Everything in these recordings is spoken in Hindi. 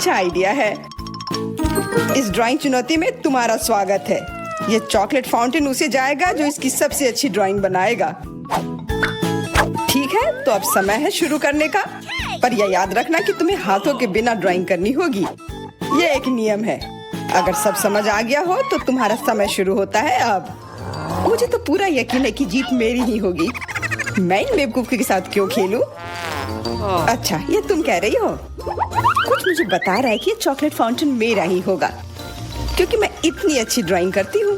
अच्छा आइडिया है। इस ड्राइंग चुनौती में तुम्हारा स्वागत है। ये चॉकलेट फाउंटेन उसे जाएगा जो इसकी सबसे अच्छी ड्राइंग बनाएगा। ठीक है, तो अब समय है शुरू करने का। पर यह याद रखना कि तुम्हें हाथों के बिना ड्राइंग करनी होगी। ये एक नियम है। अगर सब समझ आ गया हो तो तुम्हारा समय शुरू होता है अब। मुझे तो पूरा यकीन है कि जीत मेरी ही होगी। मैं इन बेवकूफ के साथ क्यों खेलूं? अच्छा, ये तुम कह रही हो। कुछ मुझे बता रहा है कि ये चॉकलेट फाउंटेन मेरा ही होगा, क्योंकि मैं इतनी अच्छी ड्राइंग करती हूँ।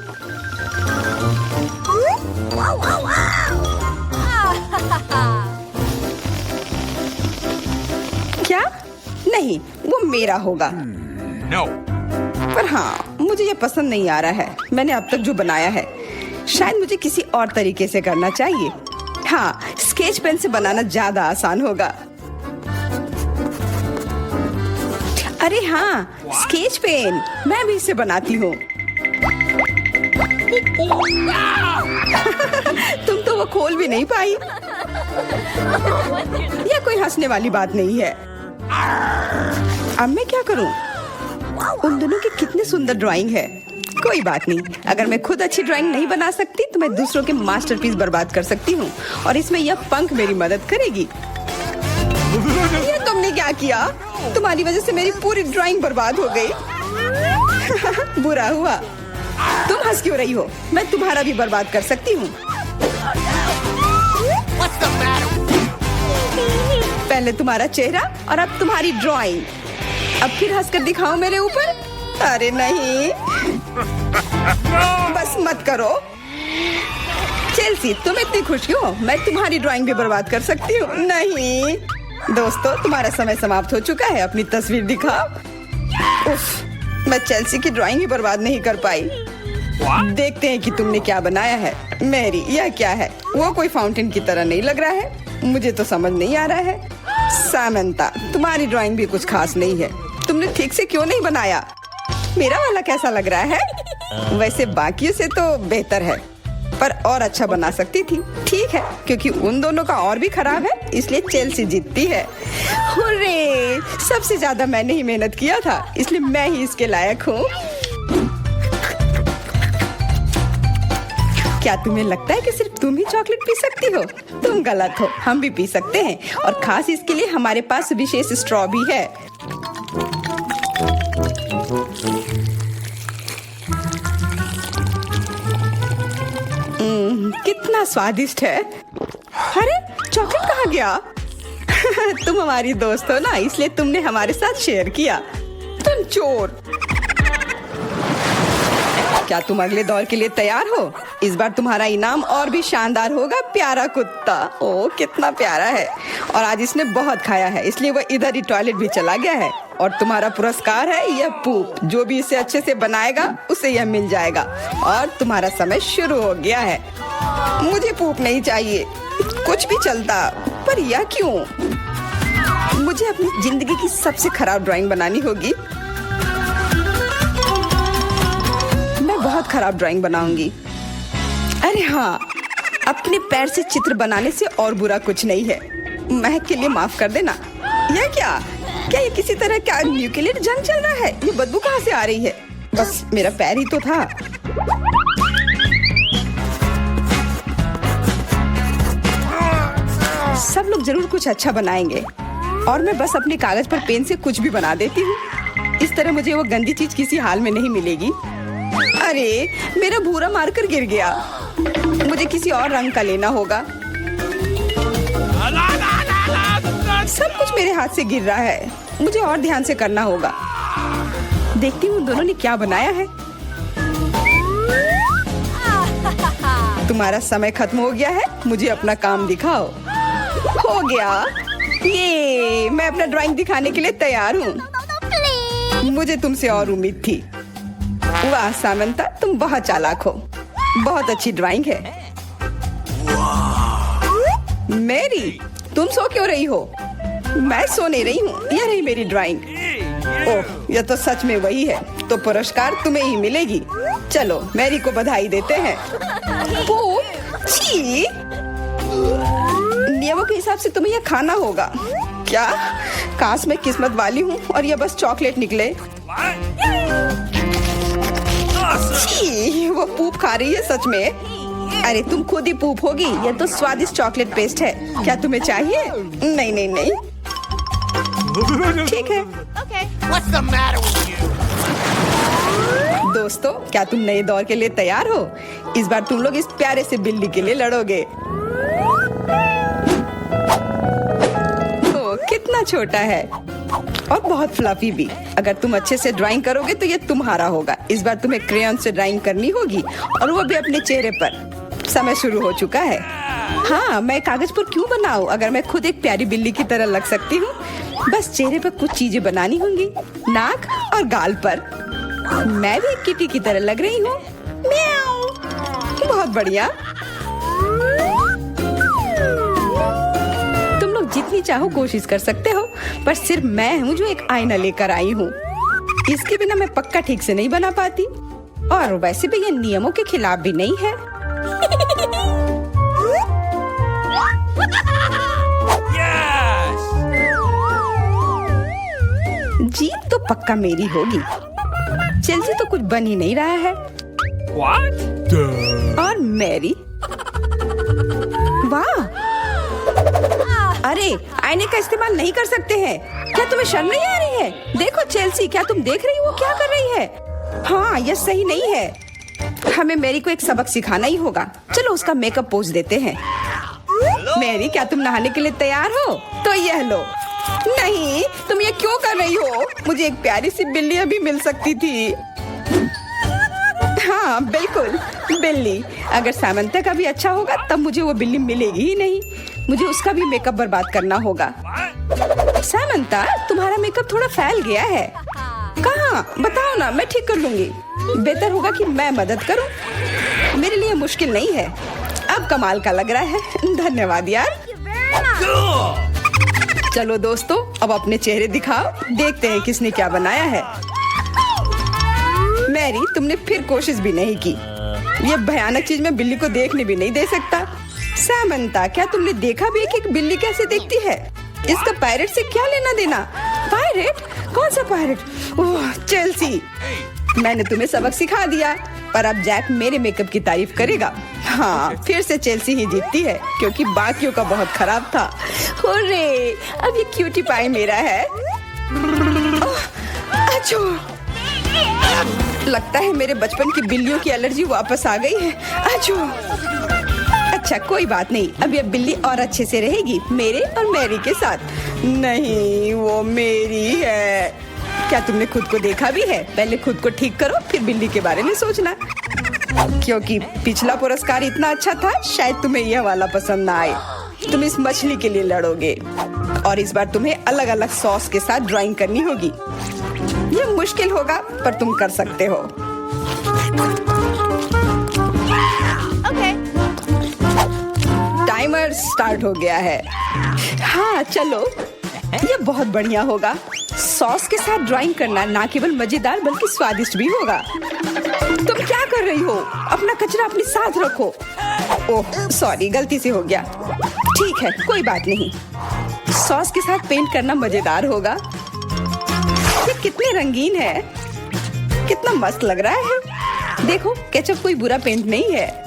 क्या? नहीं, वो मेरा होगा। No. पर हाँ, मुझे ये पसंद नहीं आ रहा है। मैंने अब तक जो बनाया है, शायद मुझे किसी और तरीके से करना चाहिए। हाँ, स्केच पेन से बनाना ज्यादा आसान होगा। अरे हाँ, स्केच पेन, मैं भी इसे बनाती हूँ। तुम तो वो खोल भी नहीं पाई। यह कोई हंसने वाली बात नहीं है। अब मैं क्या करूँ? उन दोनों की कितनी सुंदर ड्राइंग है। कोई बात नहीं, अगर मैं खुद अच्छी ड्राइंग नहीं बना सकती तो मैं दूसरों के मास्टरपीस बर्बाद कर सकती हूँ, और इसमें यह पंख मेरी मदद करेगी। ये तुमने क्या किया? तुम्हारी वजह से मेरी पूरी ड्राइंग बर्बाद हो गई। बुरा हुआ। तुम हंस क्यों रही हो? मैं तुम्हारा भी बर्बाद कर सकती हूँ। पहले तुम्हारा चेहरा और अब तुम्हारी ड्राइंग। अब फिर हंसकर दिखाओ मेरे ऊपर। अरे नहीं, बस मत करो। चेल्सी, तुम इतनी खुश क्यों? मैं तुम्हारी ड्राइंग भी बर्बाद कर सकती हूँ। नहीं दोस्तों, तुम्हारा समय समाप्त हो चुका है। अपनी तस्वीर दिखाओ। उफ, मैं चेल्सी की ड्राइंग ही बर्बाद नहीं कर पाई। देखते हैं कि तुमने क्या बनाया है। मेरी, यह क्या है? वो कोई फाउंटेन की तरह नहीं लग रहा है। मुझे तो समझ नहीं आ रहा है। सामंता, तुम्हारी ड्राइंग भी कुछ खास नहीं है। तुमने ठीक से क्यों नहीं बनाया? मेरा वाला कैसा लग रहा है? वैसे बाकियों से तो बेहतर है, पर और अच्छा बना सकती थी। ठीक है, क्योंकि उन दोनों का और भी खराब है, इसलिए चेल्सी जीतती है। हुर्रे! सबसे ज्यादा मैंने ही मेहनत किया था, इसलिए मैं ही इसके लायक हूँ। क्या तुम्हें लगता है कि सिर्फ तुम ही चॉकलेट पी सकती हो? तुम गलत हो, हम भी पी सकते हैं, और खास इसके लिए हमारे पास विशेष स्ट्रॉ भी है। कितना स्वादिष्ट है। अरे, चॉकलेट कहाँ गया? तुम हमारी दोस्त हो ना, इसलिए तुमने हमारे साथ शेयर किया। तुम चोर। क्या तुम अगले दौर के लिए तैयार हो? इस बार तुम्हारा इनाम और भी शानदार होगा। प्यारा कुत्ता। ओह, कितना प्यारा है। और आज इसने बहुत खाया है, इसलिए वह इधर ही टॉयलेट भी चला गया है। और तुम्हारा पुरस्कार है यह पूप। जो भी इसे अच्छे से बनाएगा उसे यह मिल जाएगा। और तुम्हारा समय शुरू हो गया है। मुझे पूप नहीं चाहिए, कुछ भी चलता, पर यह क्यों? मुझे अपनी जिंदगी की सबसे खराब ड्राइंग बनानी होगी। मैं बहुत खराब ड्राइंग बनाऊंगी। अरे हाँ, अपने पैर से चित्र बनाने से और बुरा कुछ नहीं है। महक के लिए माफ कर देना। यह क्या ये किसी तरह का न्यूक्लियर जंग चल रहा है? ये बदबू कहाँ से आ रही है? बस मेरा पैर ही तो था। सब लोग जरूर कुछ अच्छा बनाएंगे, और मैं बस अपने कागज पर पेन से कुछ भी बना देती हूँ। इस तरह मुझे वो गंदी चीज किसी हाल में नहीं मिलेगी। अरे, मेरा भूरा मार्कर गिर गया। मुझे किसी और रंग का लेना होगा। सब कुछ मेरे हाथ से गिर रहा है। मुझे और ध्यान से करना होगा। देखती हूँ दोनों ने क्या बनाया है। तुम्हारा समय खत्म हो गया है। मुझे अपना काम दिखाओ। हो गया। ये, मैं अपना ड्राइंग दिखाने के लिए तैयार हूँ। मुझे तुमसे और उम्मीद थी। वाह सामंता, तुम बहुत चालाक हो। बहुत अच्छी ड्राइंग है। मेरी, तुम सो क्यों रही हो? मैं सो नहीं रही हूँ। यह रही मेरी ड्राइंग। ओह, यह तो सच में वही है। तो पुरस्कार तुम्हें ही मिलेगी। चलो, मैरी को बधाई देते हैं। छी! नियमों के हिसाब से तुम्हें यह खाना होगा। क्या? काश मैं किस्मत वाली हूँ और ये बस चॉकलेट निकले। छी, वो पूप खा रही है सच में। अरे तुम खुद ही पूप होगी। ये तो स्वादिष्ट चॉकलेट पेस्ट है। क्या तुम्हें चाहिए? नहीं नहीं नहीं। ठीक है। What's the matter with you? दोस्तों, क्या तुम नए दौर के लिए तैयार हो? इस बार तुम लोग इस प्यारे से बिल्ली के लिए लड़ोगे। ओ, कितना छोटा है और बहुत फ्लफी भी। अगर तुम अच्छे से ड्राइंग करोगे तो ये तुम्हारा होगा। इस बार तुम्हें क्रेयॉन से ड्राइंग करनी होगी और वो भी अपने चेहरे पर। समय शुरू हो चुका है। हाँ, मैं कागज पर क्यों बनाऊं अगर मैं खुद एक प्यारी बिल्ली की तरह लग सकती हूँ। बस चेहरे पर कुछ चीजें बनानी होंगी, नाक और गाल पर। मैं भी एक किटी की तरह लग रही हूँ। म्याऊ। बहुत बढ़िया। तुम लोग जितनी चाहो कोशिश कर सकते हो, पर सिर्फ मैं हूँ जो एक आईना लेकर आई हूँ। इसके बिना मैं पक्का ठीक से नहीं बना पाती और वैसे भी ये नियमों के खिलाफ भी नहीं है। जीत तो पक्का मेरी होगी। चेल्सी तो कुछ बन ही नहीं रहा है। What? और मैरी, वाह! अरे, आईने का इस्तेमाल नहीं कर सकते हैं। क्या तुम्हें शर्म नहीं आ रही है? देखो चेल्सी, क्या तुम देख रही हो वो क्या कर रही है? हाँ, यह सही नहीं है। हमें मैरी को एक सबक सिखाना ही होगा। चलो उसका मेकअप पोज देते हैं। मैरी, क्या तुम नहाने के लिए तैयार हो? तो यह लो। नहीं, तुम ये क्यों कर रही हो? मुझे एक प्यारी सी बिल्ली अभी मिल सकती थी। हाँ बिल्कुल, बिल्ली। अगर सामंता का भी अच्छा होगा तब मुझे वो बिल्ली मिलेगी ही नहीं। मुझे उसका भी मेकअप बर्बाद करना होगा। सामंता, तुम्हारा मेकअप थोड़ा फैल गया है। कहाँ? बताओ ना, मैं ठीक कर लूंगी। बेहतर होगा कि मैं मदद करूं। मेरे लिए मुश्किल नहीं है। अब कमाल का लग रहा है। धन्यवाद यार। चलो दोस्तों, अब अपने चेहरे दिखाओ। देखते हैं किसने क्या बनाया है। मैरी, तुमने फिर कोशिश भी नहीं की। ये भयानक चीज मैं बिल्ली को देखने भी नहीं दे सकता। सामंता, क्या तुमने देखा भी है कि एक बिल्ली कैसे दिखती है? इसका पायरेट से क्या लेना देना? पायरेट? कौन सा पायरेट? ओह, चेल्सी, मैंने तुम्हें सबक सिखा दिया, पर अब जैक मेरे मेकअप की तारीफ करेगा। हाँ, फिर से चेल्सी ही जीतती है क्योंकि बाकियों का बहुत खराब था। हुर्रे, अब ये क्यूटी पाई मेरा है। अच्छो, लगता है मेरे बचपन की बिल्लियों की एलर्जी वापस आ गई है। अच्छो। अच्छा, कोई बात नहीं। अब ये बिल्ली और अच्छे से रहेगी मेरे और मैरी के साथ। नहीं, वो मेरी है। क्या तुमने खुद को देखा भी है? पहले खुद को ठीक करो, फिर बिल्ली के बारे में सोचना। क्योंकि पिछला पुरस्कार इतना अच्छा था, शायद तुम्हें यह वाला पसंद ना आए। तुम इस मछली के लिए लड़ोगे और इस बार तुम्हें अलग अलग सॉस के साथ ड्राइंग करनी होगी। यह मुश्किल होगा, पर तुम कर सकते हो। टाइमर स्टार्ट हो गया है। हाँ चलो, यह बहुत बढ़िया होगा। सॉस के साथ ड्राइंग करना ना केवल मजेदार बल्कि स्वादिष्ट भी होगा। तुम क्या कर रही हो? अपना कचरा अपने साथ रखो। ओह सॉरी, गलती से हो गया। ठीक है, कोई बात नहीं। सॉस के साथ पेंट करना मजेदार होगा। ये कितने रंगीन है, कितना मस्त लग रहा है। देखो, केचप कोई बुरा पेंट नहीं है।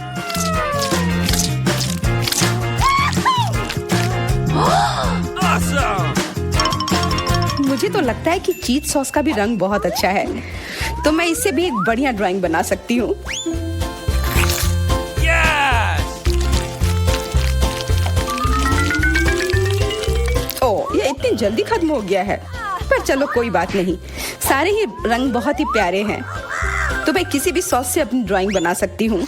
मुझे तो लगता है कि चीज सॉस का भी रंग बहुत अच्छा है, तो मैं इससे भी एक बढ़िया ड्राइंग बना सकती हूँ। ओह, ये इतनी जल्दी खत्म हो गया है। पर चलो कोई बात नहीं, सारे ही रंग बहुत ही प्यारे हैं, तो मैं किसी भी सॉस से अपनी ड्राइंग बना सकती हूँ।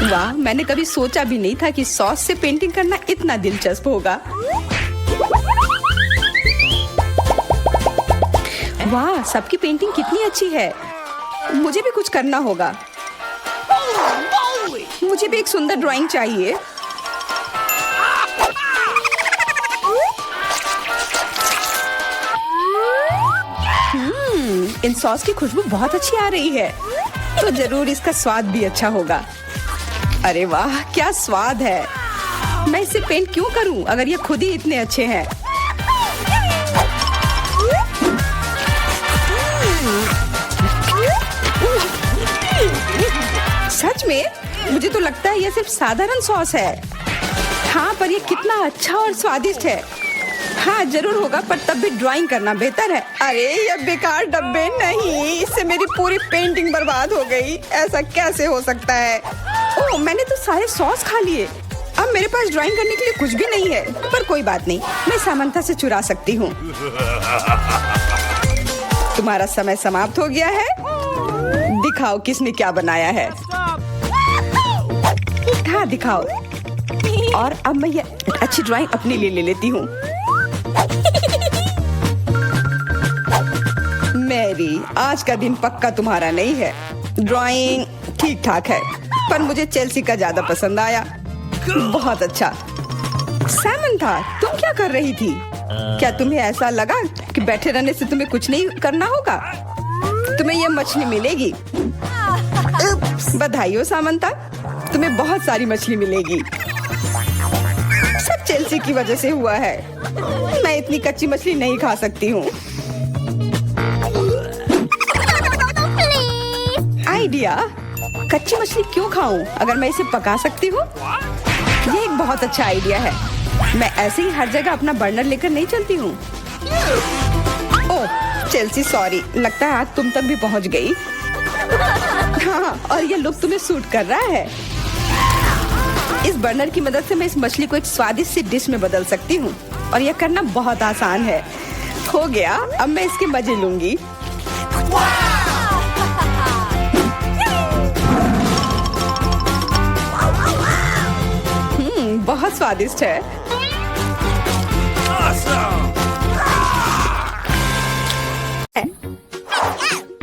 वाह, मैंने कभी सोचा भी नहीं था कि सॉस से पेंटिंग करना इतना दिलचस्प होगा। वाह, सबकी पेंटिंग कितनी अच्छी है। मुझे भी कुछ करना होगा। मुझे भी एक सुंदर ड्राइंग चाहिए। इन सॉस की खुशबू बहुत अच्छी आ रही है, तो जरूर इसका स्वाद भी अच्छा होगा। अरे वाह, क्या स्वाद है। मैं इसे पेंट क्यों करूं अगर ये खुद ही इतने अच्छे हैं। सच में मुझे तो लगता है ये सिर्फ साधारण सॉस है। हाँ, पर ये कितना अच्छा और स्वादिष्ट है। हाँ जरूर होगा, पर तब भी ड्राइंग करना बेहतर है। अरे ये बेकार डब्बे, नहीं, इससे मेरी पूरी पेंटिंग बर्बाद हो गई। ऐसा कैसे हो सकता है? ओह, मैंने तो सारे सॉस खा लिए। अब मेरे पास ड्राइंग करने के लिए कुछ भी नहीं है। पर कोई बात नहीं, मैं सामंथा से चुरा सकती हूँ। तुम्हारा समय समाप्त हो गया है। दिखाओ किसने क्या बनाया है। हाँ दिखाओ। और अब मैं ये अच्छी ड्राइंग अपने लिए ले लेती हूँ। मैरी, आज का दिन पक्का तुम्हारा नहीं है। ड्राइंग ठीक ठाक है, पर मुझे चेल्सी का ज्यादा पसंद आया। बहुत अच्छा। सैमंथा, तुम क्या कर रही थी? क्या तुम्हें ऐसा लगा कि बैठे रहने से तुम्हें कुछ नहीं करना होगा? तुम्हें ये मछली मिलेगी। बधाई हो सामंथा, तुम्हें बहुत सारी मछली मिलेगी। सब चेल्सी की वजह से हुआ है। मैं इतनी कच्ची मछली नहीं खा सकती हूँ। आइडिया, कच्ची मछली क्यों खाऊं अगर मैं इसे पका सकती हूँ? ये एक बहुत अच्छा आइडिया है। मैं ऐसे ही हर जगह अपना बर्नर लेकर नहीं चलती हूँ। ओह चेल्सी, सॉरी, लगता है आज तुम तक भी पहुँच गई। हाँ, और ये लुक तुम्हें सूट कर रहा है। इस बर्नर की मदद से मैं इस मछली को एक स्वादिष्ट सी डिश में बदल सकती हूँ, और यह करना बहुत आसान है। हो गया, अब मैं इसके मजे लूंगी। बहुत स्वादिष्ट है।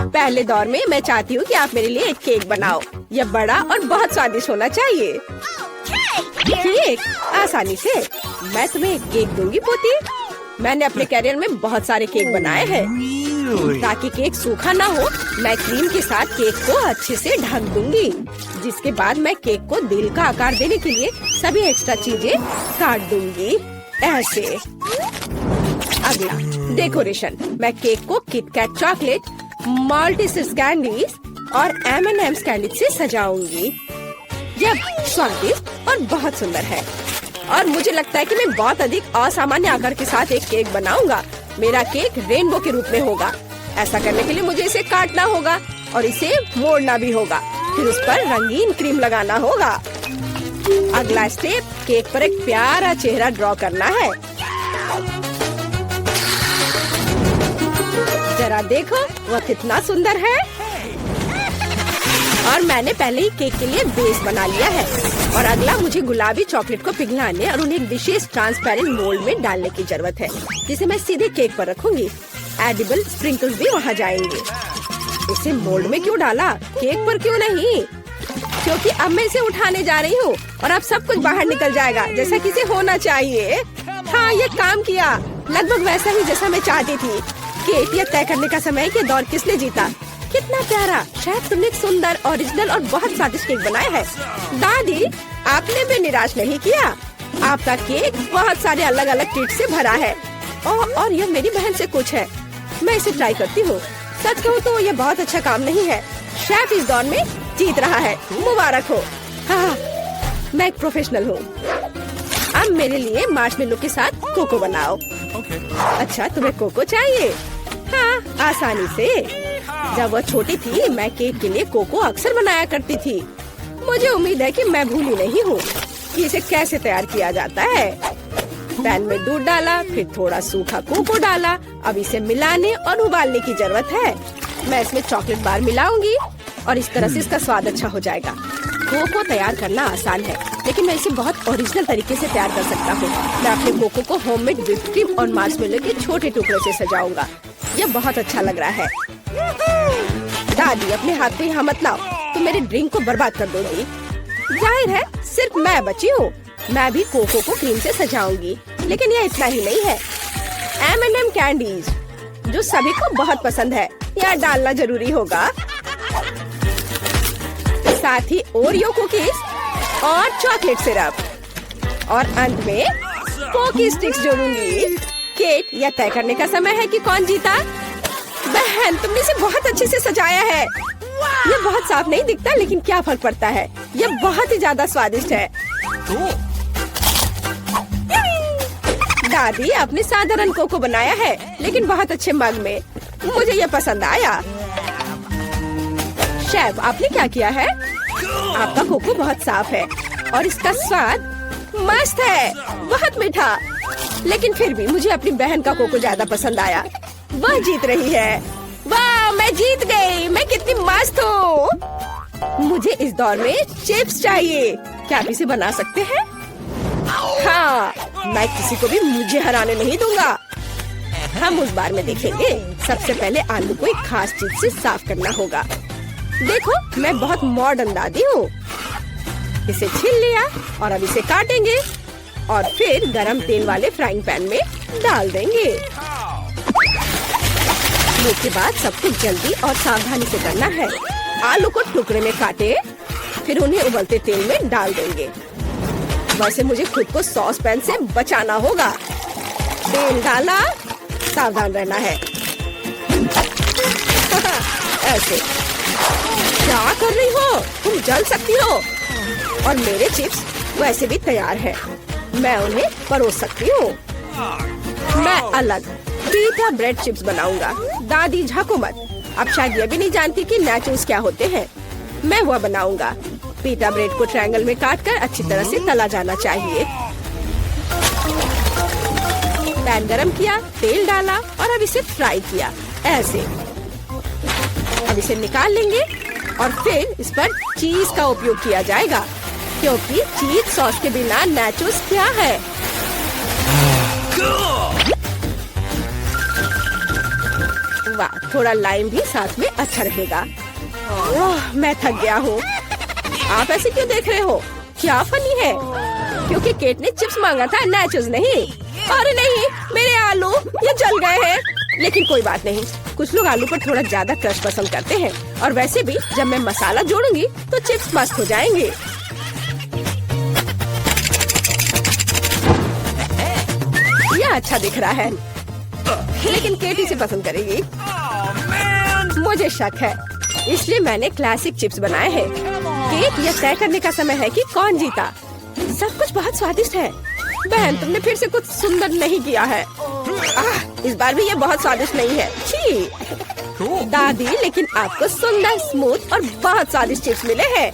पहले दौर में मैं चाहती हूँ कि आप मेरे लिए एक केक बनाओ। यह बड़ा और बहुत स्वादिष्ट होना चाहिए। केक आसानी से। मैं तुम्हें एक केक दूंगी पोती। मैंने अपने कैरियर में बहुत सारे केक बनाए हैं। ताकि केक सूखा ना हो, मैं क्रीम के साथ केक को अच्छे से ढक दूंगी। जिसके बाद मैं केक को दिल का आकार देने के लिए सभी एक्स्ट्रा चीजें काट दूंगी, ऐसे। अगला डेकोरेशन। मैं केक को किटकैट चॉकलेट, मल्टीसिस कैंडीज और M&M's कैंडीज से सजाऊंगी। यह स्वादिष्ट और बहुत सुंदर है। और मुझे लगता है कि मैं बहुत अधिक असामान्य आकार के साथ एक केक बनाऊंगा। मेरा केक रेनबो के रूप में होगा। ऐसा करने के लिए मुझे इसे काटना होगा और इसे मोड़ना भी होगा। फिर उस पर रंगीन क्रीम लगाना होगा। अगला स्टेप, केक पर एक प्यारा चेहरा ड्रॉ करना है। जरा देखो वह कितना सुंदर है। और मैंने पहले ही केक के लिए बेस बना लिया है। और अगला मुझे गुलाबी चॉकलेट को पिघलाने और उन्हें एक विशेष ट्रांसपेरेंट मोल्ड में डालने की जरूरत है, जिसे मैं सीधे केक पर रखूंगी। एडिबल स्प्रिंकल्स भी वहाँ जाएंगे। इसे मोल्ड में क्यों डाला, केक पर क्यों नहीं? क्योंकि अब मैं इसे उठाने जा रही हूँ और अब सब कुछ बाहर निकल जाएगा जैसा कि इसे होना चाहिए। हाँ, ये काम किया, लगभग वैसा ही जैसा मैं चाहती थी। केक यह तय करने का समय कि दौर किसने जीता। कितना प्यारा। शायद तुमने एक सुंदर, ओरिजिनल और बहुत स्वादिष्ट केक बनाया है। दादी, आपने भी निराश नहीं किया। आपका केक बहुत सारे अलग अलग ट्रीट से भरा है। और यह मेरी बहन से कुछ है। मैं इसे ट्राई करती हूँ। सच कहूँ तो यह बहुत अच्छा काम नहीं है। शेफ इस दौर में जीत रहा है। मुबारक हो। हाँ, मैं एक प्रोफेशनल हूँ। अब मेरे लिए मार्शमेलो के साथ कोको बनाओ। अच्छा, तुम्हें कोको चाहिए? हाँ, आसानी से। जब वह छोटी थी, मैं केक के लिए कोको अक्सर बनाया करती थी। मुझे उम्मीद है कि मैं भूली नहीं हूँ कि इसे कैसे तैयार किया जाता है। पैन में दूध डाला, फिर थोड़ा सूखा कोको डाला। अब इसे मिलाने और उबालने की जरूरत है। मैं इसमें चॉकलेट बार मिलाऊंगी और इस तरह से इसका स्वाद अच्छा हो जाएगा। कोको तैयार करना आसान है, लेकिन मैं इसे बहुत ओरिजिनल तरीके से तैयार कर सकता हूँ। मैं अपने कोको को होममेड व्हिप्ड क्रीम और मार्शमेलो के छोटे टुकड़ों से सजाऊंगा। यह बहुत अच्छा लग रहा है। दादी, अपने हाथ को यहाँ मत लाओ, तुम मेरे ड्रिंक को बर्बाद कर दोगी। जाहिर है, सिर्फ मैं बची हूँ। मैं भी कोको को क्रीम से सजाऊंगी। लेकिन यह इतना ही नहीं है। M&M कैंडीज, जो सभी को बहुत पसंद है, यह डालना जरूरी होगा। साथ ही ओरियो कुकीज और चॉकलेट सिरप। और अंत में पोकी स्टिक्स जोड़ूंगी। केट, यह तय करने का समय है कि कौन जीता। बहन, तुमने इसे बहुत अच्छे से सजाया है। यह बहुत साफ नहीं दिखता, लेकिन क्या फर्क पड़ता है, यह बहुत ही ज्यादा स्वादिष्ट है। दादी आपने साधारण कोको बनाया है, लेकिन बहुत अच्छे मग में। मुझे यह पसंद आया। शेफ, आपने क्या किया है? आपका कोको बहुत साफ है और इसका स्वाद मस्त है, बहुत मीठा। लेकिन फिर भी मुझे अपनी बहन का कोको ज्यादा पसंद आया। वह जीत रही है। वाह, मैं जीत गई। मैं कितनी मस्त हूँ। मुझे इस दौर में चिप्स चाहिए। क्या आप इसे बना सकते हैं? हाँ, मैं किसी को भी मुझे हराने नहीं दूंगा। हम उस बार में देखेंगे। सबसे पहले आलू को एक खास चीज से साफ करना होगा। देखो, मैं बहुत मॉडर्न दादी हूँ। इसे छील लिया और अब इसे काटेंगे और फिर गरम तेल वाले फ्राइंग पैन में डाल देंगे। इसके बाद सब कुछ जल्दी और सावधानी से करना है। आलू को टुकड़े में काटे, फिर उन्हें उबलते तेल में डाल देंगे। वैसे मुझे खुद को सॉस पैन से बचाना होगा। तेल डाला, सावधान रहना है। ऐसे। क्या कर रही हो? तुम जल सकती हो। और मेरे चिप्स वैसे भी तैयार हैं। मैं उन्हें परोस सकती हूँ। मैं अलग पीटा ब्रेड चिप्स बनाऊंगा। दादी झाको मत। अब शायद ये भी नहीं जानती कि नाचोस क्या होते हैं। मैं वह बनाऊंगा। पीटा ब्रेड को ट्रायंगल में काटकर अच्छी तरह से तला जाना चाहिए। पैन गरम किया, तेल डाला और अब इसे फ्राई किया। ऐसे। अब इसे निकाल लेंगे और फिर इस पर चीज का उपयोग किया जाएगा, क्योंकि चीज सॉस के बिना नाचोस क्या है। वाह, थोड़ा लाइम भी साथ में अच्छा रहेगा। ओह, मैं थक गया हूँ। आप ऐसे क्यों देख रहे हो? क्या फनी है? क्योंकि केट ने चिप्स मांगा था, नाचोस नहीं। अरे नहीं, मेरे आलू ये जल गए हैं। लेकिन कोई बात नहीं, कुछ लोग आलू पर थोड़ा ज्यादा क्रश पसंद करते हैं। और वैसे भी जब मैं मसाला जोड़ूंगी तो चिप्स मस्त हो जाएंगे। यह अच्छा दिख रहा है, लेकिन केट इसे पसंद करेगी। मुझे शक है, इसलिए मैंने क्लासिक चिप्स बनाए हैं। केट, यह तय करने का समय है कि कौन जीता। सब कुछ बहुत स्वादिष्ट है। बहन, तुमने फिर से कुछ सुंदर नहीं किया है। इस बार भी ये बहुत स्वादिष्ट नहीं है। छी। दादी, लेकिन आपको सुंदर, स्मूथ और बहुत स्वादिष्ट चिप्स मिले हैं।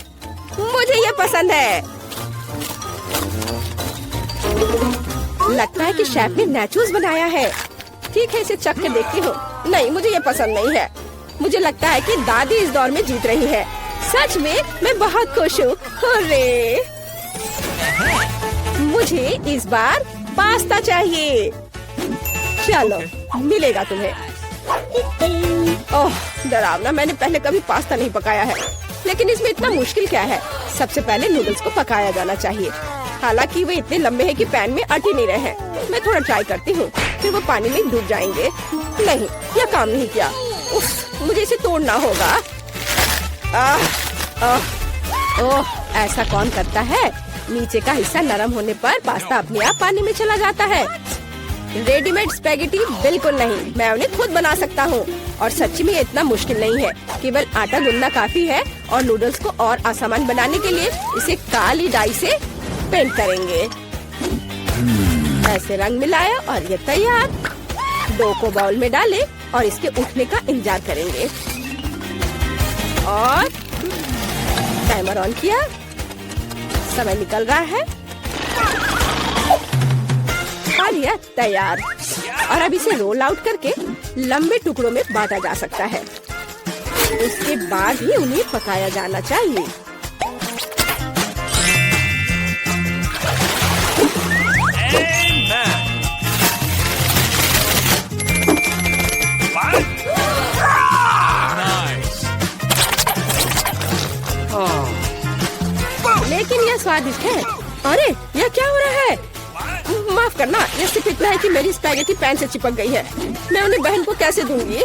मुझे ये पसंद है। लगता है कि शेफ ने नाचोस बनाया है। ठीक है, इसे चख कर देखती हूँ। नहीं, मुझे ये पसंद नहीं है। मुझे लगता है कि दादी इस दौर में जीत रही है। सच में मैं बहुत खुश हूँ। हुर्रे! मुझे इस बार पास्ता चाहिए। चलो, मिलेगा तुम्हें। ओह, डरावना। मैंने पहले कभी पास्ता नहीं पकाया है, लेकिन इसमें इतना मुश्किल क्या है? सबसे पहले नूडल्स को पकाया जाना चाहिए। हालांकि वे इतने लंबे हैं कि पैन में अट ही नहीं रहे। मैं थोड़ा ट्राई करती हूँ, फिर वो पानी में डूब जाएंगे। नहीं, यह काम नहीं किया। उफ, मुझे इसे तोड़ना होगा। ओह, ऐसा कौन करता है? नीचे का हिस्सा नरम होने पर पास्ता अपने आप पानी में चला जाता है। रेडीमेड स्पैगेटी बिल्कुल नहीं, मैं उन्हें खुद बना सकता हूँ। और सच्ची में इतना मुश्किल नहीं है। केवल आटा गूंदना काफी है। और नूडल्स को और आसान बनाने के लिए इसे काली डाई से पेंट करेंगे। ऐसे रंग मिलाया और ये तैयार। डो को बाउल में डालें और इसके उठने का इंतजार करेंगे। और टाइमर ऑन किया। समय निकल रहा है और यह तैयार। और अब इसे रोल आउट करके लंबे टुकड़ों में बांटा जा सकता है। उसके बाद ही उन्हें पकाया जाना चाहिए। लेकिन यह स्वादिष्ट है। अरे, यह क्या हो रहा है? माफ करना, यह सिर्फ इतना है कि मेरी स्पैगेटी पैन से चिपक गई है। मैं उन्हें बहन को कैसे दूंगी?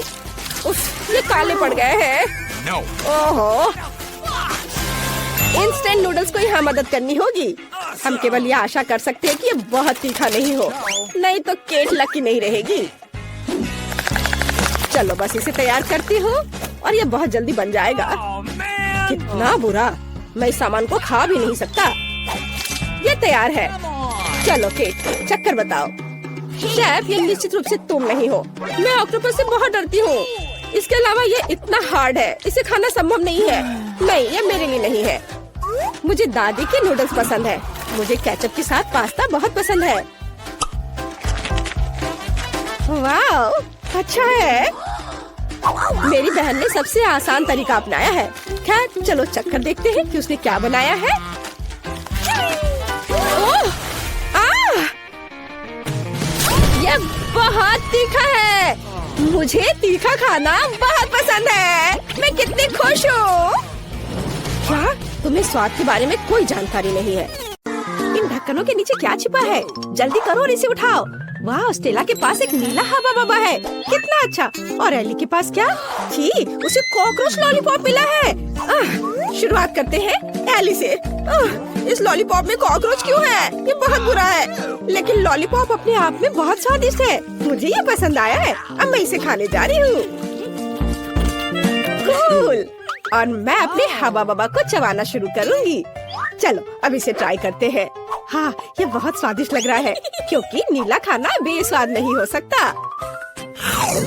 उफ, ये काले पड़ गए हैं। No. ओहो, इंस्टेंट नूडल्स को यहाँ मदद करनी होगी। हम केवल ये आशा कर सकते हैं कि ये बहुत तीखा नहीं हो, नहीं तो केट लकी नहीं रहेगी। चलो बस इसे तैयार करती हूँ और ये बहुत जल्दी बन जाएगा। कितना बुरा, मैं इस सामान को खा भी नहीं सकता। ये तैयार है। चलो केट, चक्कर बताओ। शेफ, ये निश्चित रूप से तुम नहीं हो। मैं ऑक्टोपस से बहुत डरती हूँ। इसके अलावा ये इतना हार्ड है, इसे खाना संभव नहीं है। नहीं, ये मेरे लिए नहीं है। मुझे दादी के नूडल्स पसंद है। मुझे केचप के साथ पास्ता बहुत पसंद है। वाह, अच्छा है। मेरी बहन ने सबसे आसान तरीका अपनाया है। खैर चलो चक्कर देखते हैं कि उसने क्या बनाया है। ओह, ये बहुत तीखा है। मुझे तीखा खाना बहुत पसंद है। मैं कितनी खुश हूँ। क्या तुम्हें स्वाद के बारे में कोई जानकारी नहीं है? इन ढक्कनों के नीचे क्या छिपा है? जल्दी करो और इसे उठाओ। वाह, स्टेला के पास एक नीला हवा बबा है। कितना अच्छा। और एली के पास क्या? छी, उसे कॉकरोच लॉलीपॉप मिला है। शुरुआत करते हैं एली से। इस लॉलीपॉप में कॉकरोच क्यों है? ये बहुत बुरा है। लेकिन लॉलीपॉप अपने आप में बहुत स्वादिष्ट है। मुझे ये पसंद आया है। अब मैं इसे खाने जा रही हूँ। कूल। और मैं अपने हवा बबा को चबाना शुरू करूँगी। चलो अब इसे ट्राई करते हैं। हाँ, ये बहुत स्वादिष्ट लग रहा है, क्योंकि नीला खाना बेस्वाद नहीं हो सकता।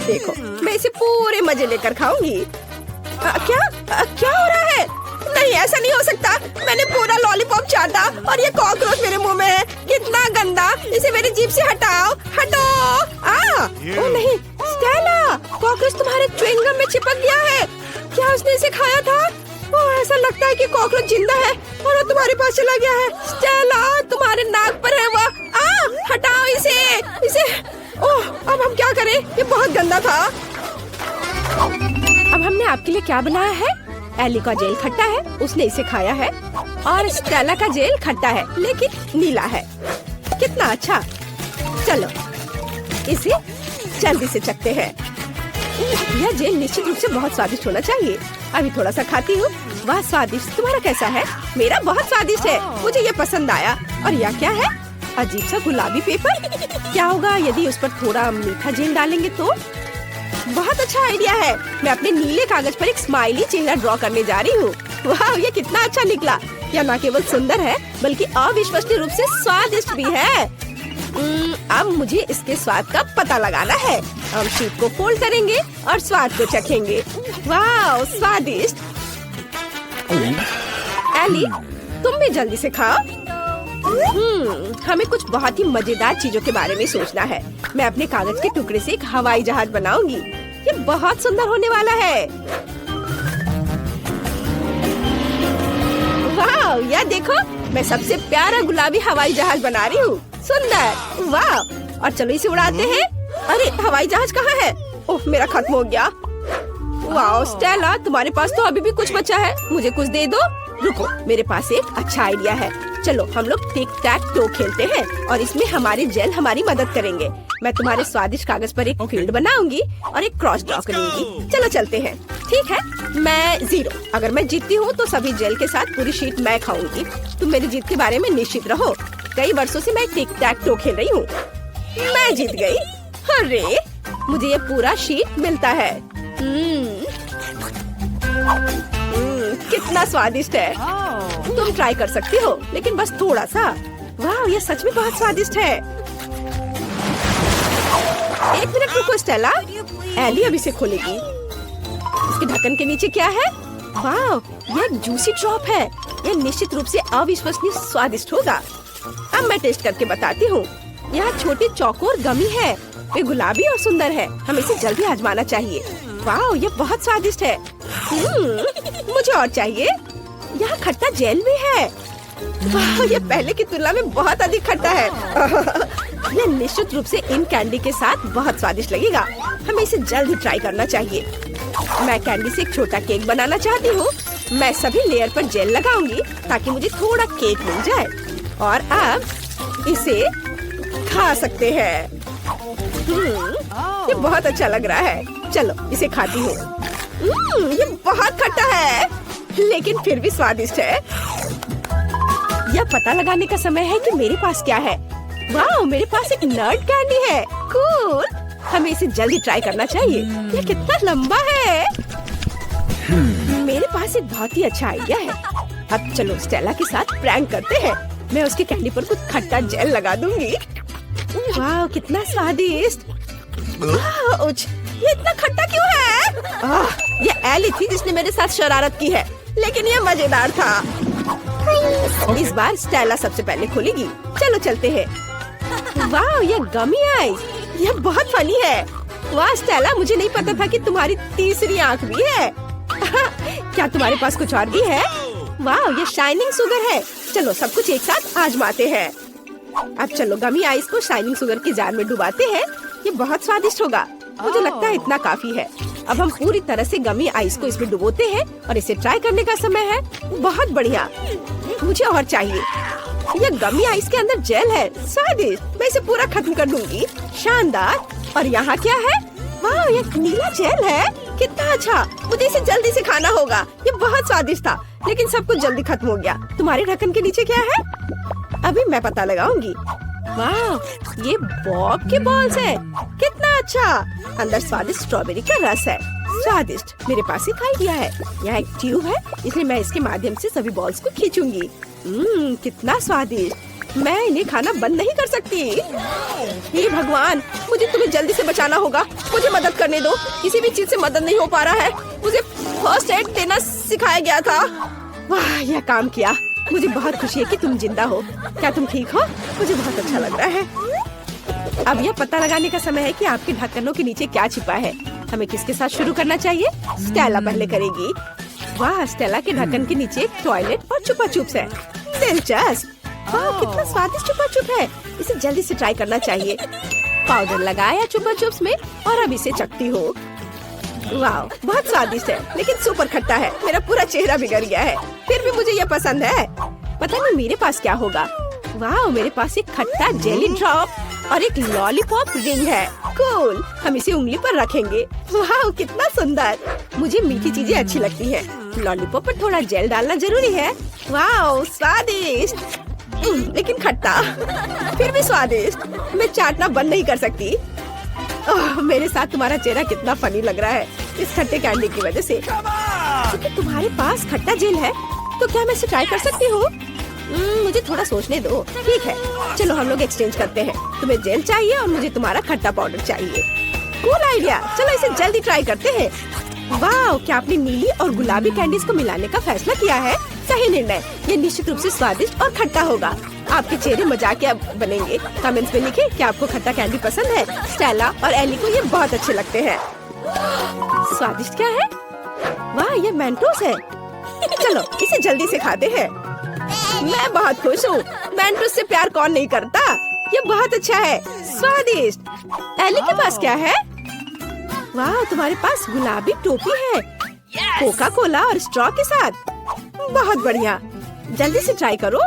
देखो, मैं इसे पूरे मजे लेकर खाऊंगी। क्या हो रहा है? नहीं, ऐसा नहीं हो सकता। मैंने पूरा लॉलीपॉप चाटा और ये कॉकरोच मेरे मुंह में है। कितना गंदा। इसे मेरी जीभ से हटाओ, हटो। ओ नहीं, स्टेला, कॉकरोच तुम्हारे च्युइंगम में चिपक गया है। क्या उसने इसे खाया था? ओह, ऐसा लगता है कि कॉकरोच जिंदा है और वो तुम्हारे पास चला गया है। स्टेला, तुम्हारे नाक पर है वो। हटाओ इसे। ओह, अब हम क्या करें? ये बहुत गंदा था। अब हमने आपके लिए क्या बनाया है? एली का जेल खट्टा है, उसने इसे खाया है। और स्टेला का जेल खट्टा है, लेकिन नीला है। कितना अच्छा। चलो इसे जल्दी से चखते हैं। यह जेल निश्चित रूप से बहुत स्वादिष्ट होना चाहिए। अभी थोड़ा सा खाती हूँ। वाह, स्वादिष्ट। तुम्हारा कैसा है? मेरा बहुत स्वादिष्ट है। मुझे ये पसंद आया। और यह क्या है? अजीब सा गुलाबी पेपर। क्या होगा यदि उस पर थोड़ा मीठा जेल डालेंगे तो? बहुत अच्छा आइडिया है। मैं अपने नीले कागज पर एक स्माइली चेहरा ड्रॉ करने जा रही हूँ। वाह, ये कितना अच्छा निकला। यह न केवल सुंदर है, बल्कि अविश्वसनीय रूप से स्वादिष्ट भी है। अब मुझे इसके स्वाद का पता लगाना है। हम शीट को फोल्ड करेंगे और स्वाद को चखेंगे। वाह, स्वादिष्ट। एली, तुम भी जल्दी से खाओ। हमें कुछ बहुत ही मजेदार चीजों के बारे में सोचना है। मैं अपने कागज के टुकड़े से एक हवाई जहाज बनाऊंगी। ये बहुत सुंदर होने वाला है। वाह, यह देखो, मैं सबसे प्यारा गुलाबी हवाई जहाज बना रही हूँ। सुंदर। वाह, और चलो इसे उड़ाते हैं। अरे, हवाई जहाज कहाँ है? ओह, मेरा खत्म हो गया। वाह स्टेला, तुम्हारे पास तो अभी भी कुछ बचा है। मुझे कुछ दे दो। रुको, मेरे पास एक अच्छा आइडिया है। चलो हम लोग टिक टैक टो खेलते हैं और इसमें हमारे जेल हमारी मदद करेंगे। मैं तुम्हारे स्वादिष्ट कागज पर एक फील्ड बनाऊंगी और एक क्रॉस ड्रॉ करूंगी। चलो चलते हैं। ठीक है, मैं 0। अगर मैं जीतती हूँ तो सभी जेल के साथ पूरी शीट मैं खाऊंगी। तुम मेरी जीत के बारे में निश्चित रहो। कई वर्षों से मैं टिक टैक टो खेल रही हूँ। मैं जीत गई। अरे, मुझे ये पूरा शीट मिलता है। कितना स्वादिष्ट है। तुम ट्राई कर सकती हो, लेकिन बस थोड़ा सा। वाह, ये सच में बहुत स्वादिष्ट है। एक मिनट रुको स्टेला, एली अभी से खोलेगी। इसके ढक्कन के नीचे क्या है? वाह, ये एक जूसी ड्रॉप है। यह निश्चित रूप से अविश्वसनीय स्वादिष्ट होगा। अब मैं टेस्ट करके बताती हूँ। यह छोटी चौकोर गमी है। वे गुलाबी और सुंदर है। हमें इसे जल्दी आजमाना चाहिए। वाह, ये बहुत स्वादिष्ट है। मुझे और चाहिए। यहाँ खट्टा जेल भी है। वाह, ये पहले की तुलना में बहुत अधिक खट्टा है। यह निश्चित रूप से इन कैंडी के साथ बहुत स्वादिष्ट लगेगा। हमें इसे जल्दी ट्राई करना चाहिए। मैं कैंडी से एक छोटा केक बनाना चाहती हूँ। मैं सभी लेयर पर जेल लगाऊंगी ताकि मुझे थोड़ा केक मिल जाए। और अब इसे खा सकते हैं। ये बहुत अच्छा लग रहा है। चलो इसे खाती हूँ। ये बहुत खट्टा है, लेकिन फिर भी स्वादिष्ट है। यह पता लगाने का समय है कि मेरे पास क्या है। वाह, मेरे पास एक नट कैंडी है। कूल, हमें इसे जल्दी ट्राई करना चाहिए। यह कितना लंबा है। मेरे पास एक बहुत ही अच्छा आइडिया है। अब चलो स्टेला के साथ प्रैंक करते हैं। मैं उसके कैंडी पर कुछ खट्टा जेल लगा दूंगी। वाह, कितना स्वादिष्ट। ये इतना खट्टा क्यों है? ये एली थी जिसने मेरे साथ शरारत की है, लेकिन ये मजेदार था। इस बार स्टेला सबसे पहले खोलेगी। चलो चलते हैं। वाह, ये गमी आइस, ये बहुत फनी है। वाह स्टेला, मुझे नहीं पता था कि तुम्हारी तीसरी आंख भी है। क्या तुम्हारे पास कुछ और भी है? वाह, ये शाइनिंग शुगर है। चलो सब कुछ एक साथ आजमाते हैं। अब चलो गमी आइस को शाइनिंग शुगर की जार में डुबाते हैं। ये बहुत स्वादिष्ट होगा। मुझे लगता है इतना काफी है। अब हम पूरी तरह से गमी आइस को इसमें डुबोते हैं और इसे ट्राई करने का समय है। बहुत बढ़िया, मुझे और चाहिए। ये गमी आइस के अंदर जेल है, स्वादिष्ट। मैं इसे पूरा खत्म कर दूंगी। शानदार। और यहाँ क्या है? वाह, ये नीला जेल है। कितना अच्छा, मुझे इसे जल्दी से खाना होगा। ये बहुत स्वादिष्ट था, लेकिन सब कुछ जल्दी खत्म हो गया। तुम्हारे ढक्कन के नीचे क्या है? अभी मैं पता लगाऊंगी। वाह, ये बॉब के बॉल्स है। कितना अच्छा। अंदर स्वादिष्ट स्ट्रॉबेरी का रस है। स्वादिष्ट। मेरे पास एक आइडिया है। यहाँ एक ट्यूब है, इसलिए मैं इसके माध्यम से सभी बॉल्स को खींचूंगी। कितना स्वादिष्ट। मैं इन्हें खाना बंद नहीं कर सकती। हे भगवान, मुझे तुम्हें जल्दी से बचाना होगा। मुझे मदद करने दो। किसी भी चीज से मदद नहीं हो पा रहा है। मुझे फर्स्ट एड देना सिखाया गया था। वाह, यह काम किया। मुझे बहुत खुशी है कि तुम जिंदा हो। क्या तुम ठीक हो? मुझे बहुत अच्छा लग रहा है। अब यह पता लगाने का समय है कि आपके ढक्कनों के नीचे क्या छिपा है। हमें किसके साथ शुरू करना चाहिए? स्टेला पहले करेगी। वाह, स्टेला के ढक्कन के नीचे एक टॉयलेट और छुपा चुप्स है। दिलचस्प। वाह, कितना स्वादिष्ट छुपा चुप है। इसे जल्दी से ट्राई करना चाहिए। पाउडर लगाया छुपा चुप्स में और अब इसे चखती हो। वाह, बहुत स्वादिष्ट है, लेकिन सुपर खट्टा है। मेरा पूरा चेहरा बिगड़ गया है। फिर भी मुझे यह पसंद है। पता नहीं मेरे पास क्या होगा। वाह, मेरे पास एक खट्टा जेली ड्रॉप और एक लॉलीपॉप रिंग है। कूल, हम इसे उंगली पर रखेंगे। वाह, कितना सुंदर। मुझे मीठी चीजें अच्छी लगती है। लॉलीपॉप पर थोड़ा जेल डालना जरूरी है। वाह, स्वादिष्ट, लेकिन खट्टा, फिर भी स्वादिष्ट। मैं चाटना बंद नहीं कर सकती। मेरे साथ तुम्हारा चेहरा कितना फनी लग रहा है इस खट्टे कैंडी की वजह से। क्योंकि तुम्हारे पास खट्टा जेल है, तो क्या मैं इसे ट्राई कर सकती हूँ? मुझे थोड़ा सोचने दो। ठीक है, चलो हम लोग एक्सचेंज करते हैं। तुम्हें जेल चाहिए और मुझे तुम्हारा खट्टा पाउडर चाहिए। Cool idea. चलो इसे जल्दी ट्राई करते हैं। वाह, क्या आपने नीली और गुलाबी कैंडीज को मिलाने का फैसला किया है? सही निर्णय। ये निश्चित रूप से स्वादिष्ट और खट्टा होगा। आपके चेहरे मजाकिया बनेंगे। कमेंट्स में लिखें कि आपको खट्टा कैंडी पसंद है। स्टेला और एली को ये बहुत अच्छे लगते हैं। स्वादिष्ट क्या है? वाह, ये मेंटोस है। चलो इसे जल्दी से खाते हैं। मैं बहुत खुश हूँ। मेंटोस से प्यार कौन नहीं करता? ये बहुत अच्छा है, स्वादिष्ट। एली के पास क्या है? वाह, तुम्हारे पास गुलाबी टोपी है, कोका कोला और स्ट्रॉ के साथ। बहुत बढ़िया, जल्दी से ट्राई करो।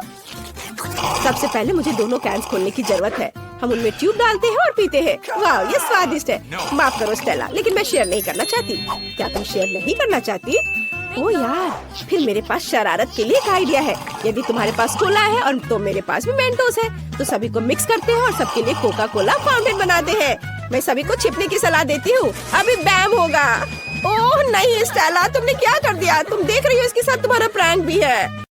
सबसे पहले मुझे दोनों कैंस खोलने की जरूरत है। हम उनमें ट्यूब डालते हैं और पीते हैं। वाह, ये स्वादिष्ट है। माफ करो स्टेला, लेकिन मैं शेयर नहीं करना चाहती। क्या तुम शेयर नहीं करना चाहती? ओ यार, फिर मेरे पास शरारत के लिए एक आइडिया है। यदि तुम्हारे पास कोला है और तो मेरे पास भी मेंटोस है, तो सभी को मिक्स करते हैं और सबके लिए कोका कोला फाउंटेन बनाते हैं। मैं सभी को छिपने की सलाह देती हूँ। अभी बैम होगा। ओह नहीं स्टेला, तुमने क्या कर दिया? तुम देख रही हो इसके साथ तुम्हारा प्रैंक भी है।